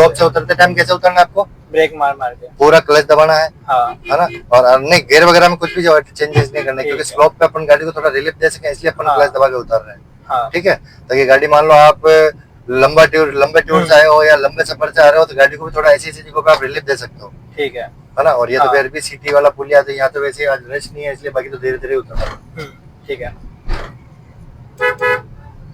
Top से उतरते time कैसे उतरना है आपको? ब्रेक मार मार के। पूरा क्लच दबाना है हाँ ना? और नहीं, गियर वगैरह में कुछ भी चेंजेस नहीं करने, क्योंकि ठीक है। स्लोप पे अपन गाड़ी को थोड़ा रिलीफ दे सके, इसलिए अपन हाँ। क्लच दबा के उतर रहे हैं। हाँ ठीक है, ताकि गाड़ी मान लो आप लंबे टूर से आए हो या लंबे सफर से आ रहे हो, तो गाड़ी को भी थोड़ा ऐसी ऐसी जगहों पे आप रिलीफ दे सकते हो, ठीक है। है ना? और ये तो हाँ। फिर भी सिटी वाला पुलिया, तो यहाँ तो वैसे आज रश नहीं है, इसलिए बाकी तो धीरे धीरे उतरना। ठीक है।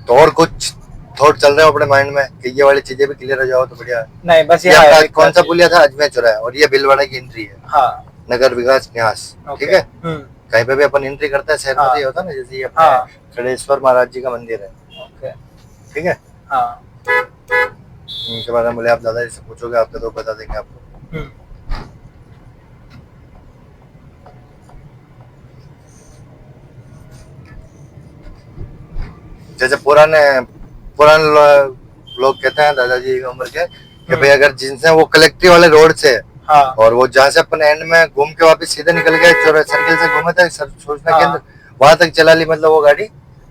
तो और कुछ थॉट चल रहे हो अपने माइंड में कि ये वाली चीजें भी क्लियर हो जाओ तो बढ़िया है। नहीं बस ये ये आपका हाईवे कौन सा का पुलिया था? अजमेर चौराहा, और ये भीलवाड़ा की एंट्री है, हाँ नगर विकास न्यास। ओके। ठीक है, कहीं पे भी अपन एंट्री करते हैं शहर में, हाँ। तो ये होता है ना, जैसे ये अपने हाँ खड़ेश्वर महाराज जी का मंदिर है। ओके। ठीक है, हाँ इनके बारे में बोले आप दादाजी से पूछोगे, आपको तो बता देंगे आपको। जैसे पुराने लोग कहते हैं दादाजी की उम्र के, कि भाई अगर जिनसे वो कलेक्ट्री वाले रोड से, हाँ और वो जहाँ से अपन एंड में घूम के वापस सीधे निकल गए, सर्किल से घूमे थे सूचना हाँ। केंद्र, वहां तक चला ली, मतलब वो गाड़ी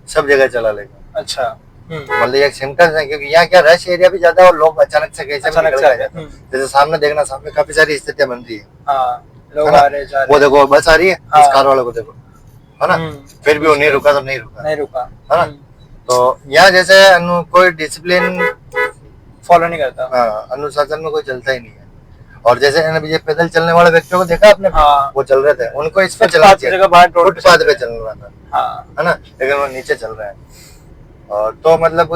सब जगह चला लेगा। अच्छा मतलब एक सिम्टम्स है, क्योंकि यहाँ क्या रश एरिया भी ज्यादा है और लोग अचानक से कैसे भी निकल गए। जैसे सामने देखना, सामने काफी सारी स्थितियां बन रही है। हाँ लोग है ना? आ रहे जा रहे। वो देखो बस आ रही है, हाँ। इस कार वाले को देखो, है ना? फिर भी वो नहीं रुका, तो नहीं रुका, नहीं रुका। है ना? तो यहाँ जैसे कोई डिसिप्लिन फॉलो नहीं करता। अनुशासन में कोई चलता ही नहीं है। और जैसे अभी ये पैदल चलने वाले व्यक्तियों को देखा आपने? हाँ। वो चल रहे थे, उनको इस पे चलना चाहिए, फुटपाथ पे चल रहा था, हाँ। है ना? लेकिन वो नीचे चल रहा है। और तो मतलब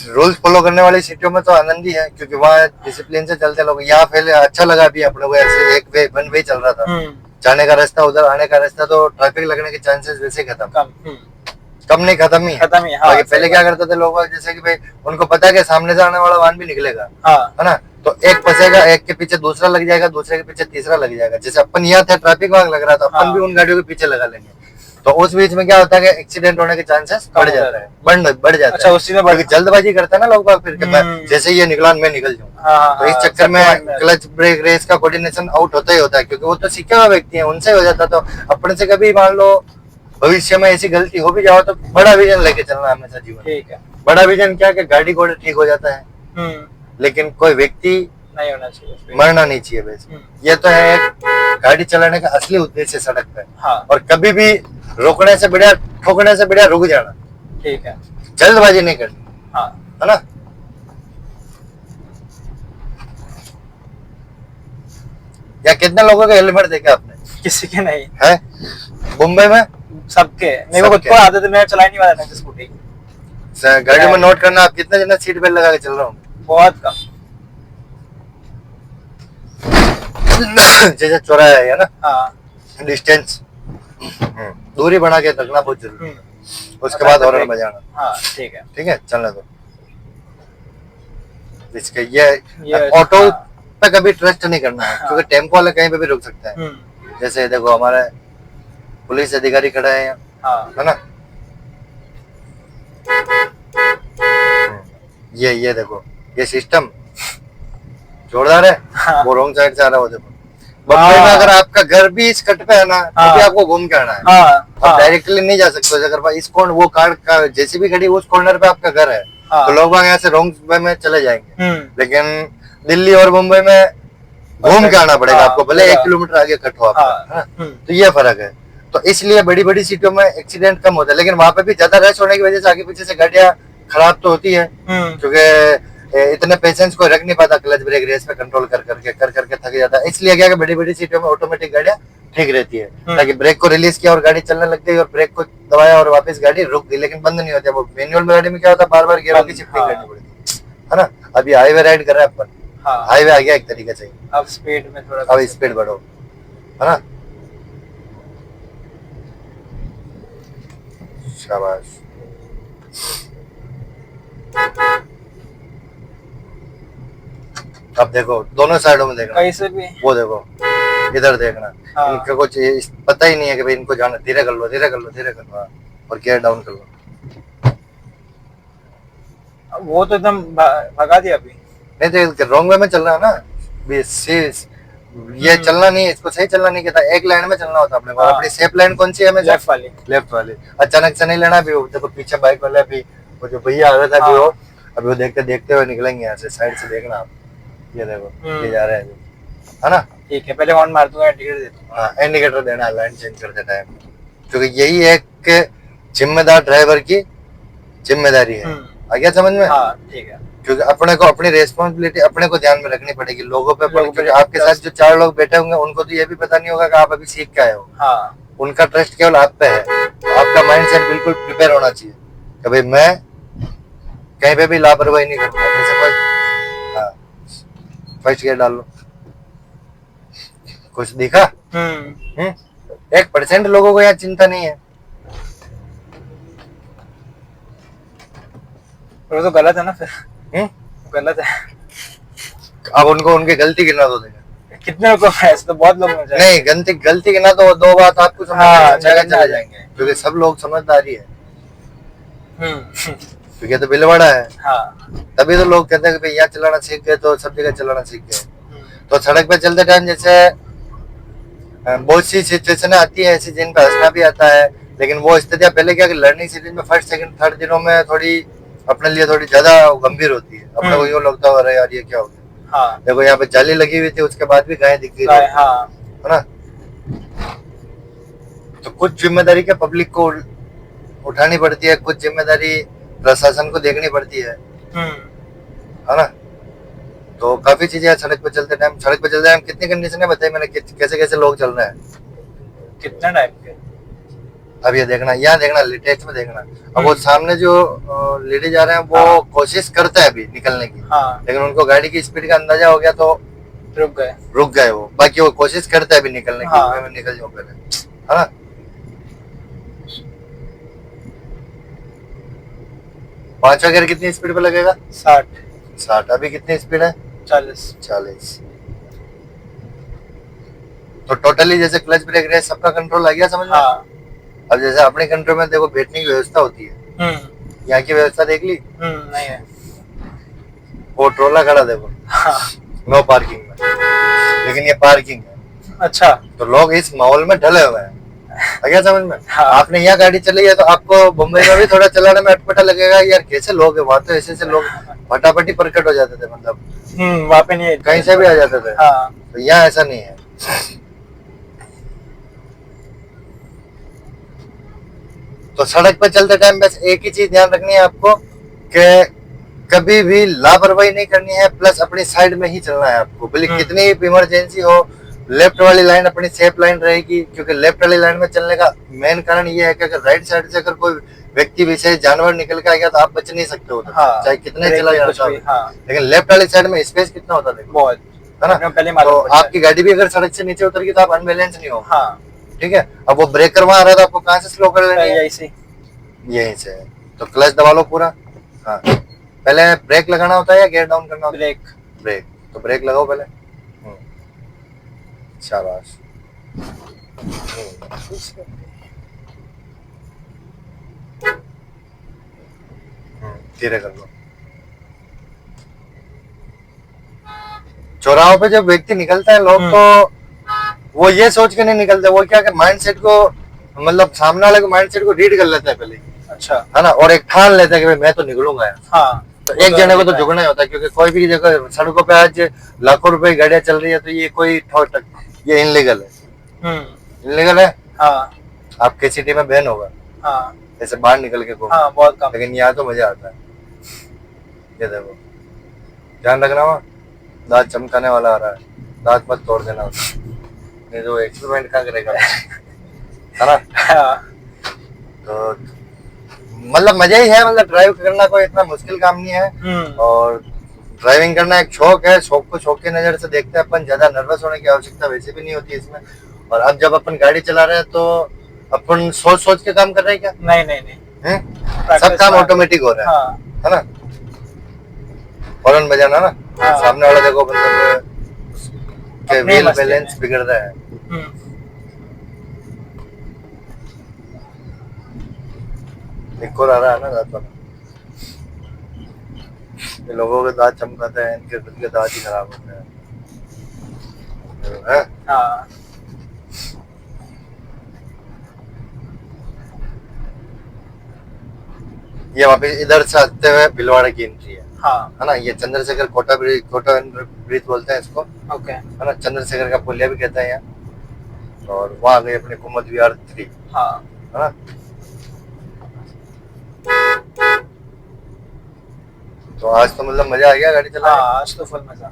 रूल्स फॉलो करने वाली सिटियों में तो आनंद ही है, क्योंकि वहाँ डिसिप्लिन से चलते लोग। यहाँ पहले अच्छा लगा अभी अपने को, ऐसे एक वे वन वे चल रहा था, जाने का रास्ता उधर, आने का रास्ता, तो ट्रैफिक लगने के चांसेस वैसे खत्म, कम नहीं खत्म ही है। हाँ, पहले क्या करते थे लोग, जैसे कि भाई उनको पता है कि सामने से आने वाला वाहन भी निकलेगा, है ना? तो एक फंसेगा, एक के पीछे दूसरा लग जाएगा, दूसरे के पीछे तीसरा लग जाएगा। जैसे अपन यहाँ थे, ट्रैफिक वहां लग रहा था, अपन भी उन गाड़ियों के पीछे लगा लेंगे, तो उस बीच में क्या होता है कि एक्सीडेंट होने के चांसेस बढ़ जाते हैं, बढ़ जाते हैं। अच्छा, उसी में जल्दबाजी करते हैं ना लोग बाग, फिर जैसे ये निकला मैं निकल जाऊँ, तो इस चक्कर में क्लच ब्रेक रेस का कोऑर्डिनेशन आउट होता ही होता है, क्योंकि वो तो सीखे हुए व्यक्ति हैं, उनसे हो जाता। तो अपने से कभी मान लो भविष्य में ऐसी गलती हो भी जाओ, तो बड़ा विजन लेके चलना हमेशा जीवन। ठीक है, बड़ा विजन क्या कि गाड़ी घोड़े ठीक हो जाता है, लेकिन कोई व्यक्ति नहीं होना चाहिए, मरना नहीं चाहिए। वैसे ये तो है एक गाड़ी चलाने का असली उद्देश्य सड़क पे। और कभी भी रोकने से बढ़िया, ठोकने से बढ़िया रुक जाना। ठीक है, जल्दबाजी नहीं करनी, है ना? या कितने लोगों के हेलमेट देखे आपने? किसी के नहीं है, मुंबई में सबके। मेरे को खुद को आदत है, मैं चला नहीं वाला था स्कूटी। गाड़ी में नोट करना, आप कितने जने सीट बेल्ट लगा के चल रहा हूँ? बहुत कम। जैसे चौराहा है ना, डिस्टेंस दूरी बना के रखना बहुत जरूरी है। उसके बाद हॉर्न बजाना। ठीक है, ठीक है, चलने दो। इसके ये ऑटो पे कभी ट्रस्ट नहीं करना है, क्योंकि टेम्पो वाला कहीं पे भी रुक सकता है। जैसे देखो हमारे पुलिस अधिकारी खड़ा है यहाँ, है ना? ये देखो, ये सिस्टम जोरदार है। वो रॉन्ग साइड से आ रहा है, वो देखो। बम्बई में अगर आपका घर भी इस कट पे है ना, तो भी आपको घूम के आना है। आप डायरेक्टली नहीं जा सकते। अगर इस इस कार्ड का जैसे भी खड़ी उस कॉर्नर पे आपका घर है, तो लोग यहाँ से रॉन्ग वे में चले जाएंगे। लेकिन दिल्ली और मुंबई में घूम के आना पड़ेगा आपको, भले 1 किलोमीटर आगे कट हो आपका, तो ये फर्क है। तो इसलिए बड़ी बड़ी सिटियों में एक्सीडेंट कम होता है, लेकिन वहां पे भी ज्यादा रश होने की वजह से आगे पीछे से गाड़ियां खराब तो होती है, क्योंकि इतने पेशेंस को रख नहीं पाता, क्लच ब्रेक रेस पे कंट्रोल कर करके थक जाता है। इसलिए क्या बड़ी बड़ी सीटों में ऑटोमेटिक गाड़ियां ठीक रहती है, ताकि ब्रेक को रिलीज किया और गाड़ी चलने लग गई, और ब्रेक को दबाया और वापस गाड़ी रुक गई, लेकिन बंद नहीं होती। वो मैनुअल में गाड़ी में क्या होता है, बार बार गियरों की शिफ्टिंग करनी पड़ती है ना? अभी हाईवे राइड कर रहे हैं अपन, हाईवे आ गया एक तरीके से, अब स्पीड में थोड़ा, अब स्पीड बढ़ो, है ना? शाबाश। अब देखो दोनों साइडों में देखना, कैसे भी वो देखो, इधर देखना। इनको कुछ पता ही नहीं है कि भाई इनको जाना, धीरे कर लो, धीरे कर लो, धीरे कर लो, और गियर डाउन कर लो। वो तो एकदम भगा दिया अभी। नहीं तो रॉन्ग वे में चल रहा है ना, ये चलना नहीं है, इसको सही चलना नहीं कहता, एक लाइन में चलना होता अपने को। अपनी सेफ लाइन कौन सी है? हमें लेफ्ट वाली। लेफ्ट वाली। अचानक से नहीं लेना भी, देखो पीछे बाइक वाला भी, वो जो भैया आ रहा था भी, वो अभी वो देखते देखते हुए निकलेंगे यहाँ से, साइड से देखना आप, ये देखो ये जा रहे हैं अभी, है ना। ठीक है, पहले हॉर्न मार दूंगा, इंडिकेटर दे दूंगा। हाँ इंडिकेटर देना है लाइन चेंज करते टाइम, क्योंकि यही एक जिम्मेदार ड्राइवर की जिम्मेदारी है। आ गया समझ में? हाँ ठीक है। क्योंकि अपने को अपनी रेस्पॉन्सिबिलिटी अपने को ध्यान में रखनी पड़ेगी, लोगों पे लोगों पे क्योंकि आपके साथ जो 4 लोग बैठे होंगे उनको तो ये भी पता नहीं होगा कि आप अभी सीख के आए हो। हाँ उनका ट्रस्ट केवल आप पे है, तो आपका माइंडसेट बिल्कुल प्रिपेयर होना चाहिए कि भाई मैं कहीं पे भी लापरवाही नहीं करूंगा। जैसे फर्स्ट गियर डाल लो, कुछ दिखा? 1% लोगों को यहाँ चिंता नहीं है। वो तो गलत है ना फिर, गलत है। अब उनको उनकी गलती गिना दो, देगा कितने लोग हैं? ऐसे तो बहुत लोग हो जाएंगे। नहीं, गलती गिना दो, 2 बात आपको समझ में चले जाएंगे, क्योंकि सब लोग समझदारी है, क्योंकि तो बिलवाड़ा है। हाँ। तभी तो लोग कहते हैं कि भाई यहाँ चलाना सीख गए तो सब जगह चलाना सीख गए। तो सड़क पे चलते टाइम जैसे बहुत सी सिचुएशन आती है ऐसी जिन पे हंसना भी आता है, लेकिन वो स्थितियां पहले क्या कि लर्निंग स्टेज में फर्स्ट सेकंड थर्ड दिनों में थोड़ी अपने लिए थोड़ी ज्यादा गंभीर होती है। अपने को यूँ लगता है अरे यार ये क्या हो गया। हाँ। देखो यहाँ पे जाली लगी हुई थी, उसके बाद भी गाय दिख रही है, हाँ। है ना। तो कुछ जिम्मेदारी क्या पब्लिक को उठानी पड़ती है, कुछ जिम्मेदारी प्रशासन को देखनी पड़ती है ना। तो काफी चीजें सड़क पे चलते टाइम कितनी कंडीशन है बताइए मैंने, कैसे कैसे लोग चल रहे हैं, कितना टाइम के। अब ये देखना, यहाँ देखना, लेटेस्ट में देखना। अब वो सामने जो लेडी जा रहे हैं वो कोशिश करते हैं अभी निकलने की, लेकिन उनको गाड़ी की स्पीड का अंदाजा हो गया तो रुक गए वो। बाकी वो कोशिश करते हैं अभी निकलने की, मैं निकल जाऊं पहले, है ना। 5 गियर कितनी स्पीड पे लगेगा? 60। अभी कितनी स्पीड है? 40। तो टोटली जैसे क्लच ब्रेक रेस सबका कंट्रोल आ गया समझ में। अब जैसे अपने कंट्रोल में देखो बैठने की व्यवस्था होती है, यहाँ की व्यवस्था देख ली? नहीं है। वो ट्रोला खड़ा देखो, नो पार्किंग में, लेकिन ये पार्किंग है। अच्छा। तो लोग इस माहौल में ढले हुए हैं, क्या समझ में। आपने यहाँ गाड़ी चली है तो आपको मुंबई में भी थोड़ा चलाने में अटपटा लगेगा, यार कैसे लोग है वहां, तो ऐसे लोग फटाफटी प्रकट हो जाते थे, मतलब वहाँ पे नहीं, कहीं से भी आ जाते थे। तो यहाँ ऐसा नहीं है। तो सड़क पर चलते टाइम बस एक ही चीज ध्यान रखनी है आपको कि कभी भी लापरवाही नहीं करनी है, प्लस अपनी साइड में ही चलना है आपको। भले कितनी इमरजेंसी हो, लेफ्ट वाली लाइन अपनी सेफ लाइन रहेगी, क्योंकि लेफ्ट वाली लाइन में चलने का मेन कारण ये है कि अगर राइट साइड से अगर कोई व्यक्ति विशेष जानवर निकल के आ गया तो आप बच नहीं सकते हो, चाहे कितने चला जाता। लेकिन लेफ्ट वाली साइड में स्पेस कितना होता है, बहुत, है ना। तो आपकी गाड़ी भी अगर सड़क से नीचे उतर गई तो आप अनबैलेंस नहीं हो। ठीक है। अब वो ब्रेकर वहां आ रहा था, आपको कहाँ से स्लो कर लेना है? यहीं से। तो क्लच दबा लो पूरा। हाँ, पहले ब्रेक लगाना होता है या गियर डाउन करना होता है? ब्रेक। तो ब्रेक लगाओ पहले। शाबाश। धीरे कर लो। चौराहों पे जब व्यक्ति निकलता है लोग तो वो ये सोच के नहीं निकलते, वो क्या माइंडसेट को, मतलब सामने वाले को माइंडसेट को रीड कर लेता है पहले। अच्छा, है ना। और एक ठान लेता है कि भाई मैं तो निकलूंगा यार। तो एक जने को तो झुकना ही होता है, क्योंकि कोई भी जगह सड़कों पे आज लाखों रुपए की गाड़ियां चल रही है, तो ये कोई ये इनलीगल है। इनलीगल है। आपके सिटी में बैन होगा ऐसे बाहर निकल के घूमना, बहुत कम। लेकिन यहाँ तो मजा आता है। ये देखो, ध्यान रखना, वहाँ दांत चमकाने वाला आ रहा है, दांत मत तोड़ देना उसका, नहीं तो एक्सपेरिमेंट क्या करेगा, है ना। तो मतलब मजा ही है, मतलब ड्राइव करना कोई इतना मुश्किल काम नहीं है। और ड्राइविंग करना एक शौक है, शौक को शौक की नजर से देखते हैं अपन, ज्यादा नर्वस होने की आवश्यकता वैसे भी नहीं होती इसमें। और अब जब अपन गाड़ी चला रहे हैं तो अपन सोच सोच के काम कर रहे हैं क्या? नहीं। सब काम ऑटोमेटिक हो रहा है ना। हॉर्न बजाना ना, सामने वाला देखो मतलब के व्हील बैलेंस बिगड़ रहा है। एक और आ रहा है ना दांत वाला, ये लोगों के दांत चमकाते हैं, इनके खुद के दांत ही खराब होते हैं। ये वापस इधर से आते हुए भिलवाड़ा की एंट्री है। हाँ है ना। ये चंद्रशेखर कोटा ब्रिज बोलते हैं इसको, ओके है ना। चंद्रशेखर का पुलिया भी कहते हैं यहाँ। और वहाँ गए अपने कुमुद विहार 3, हाँ है ना। तो आज तो मतलब मजा आ गया गाड़ी चलाने हाँ आज तो फुल मजा।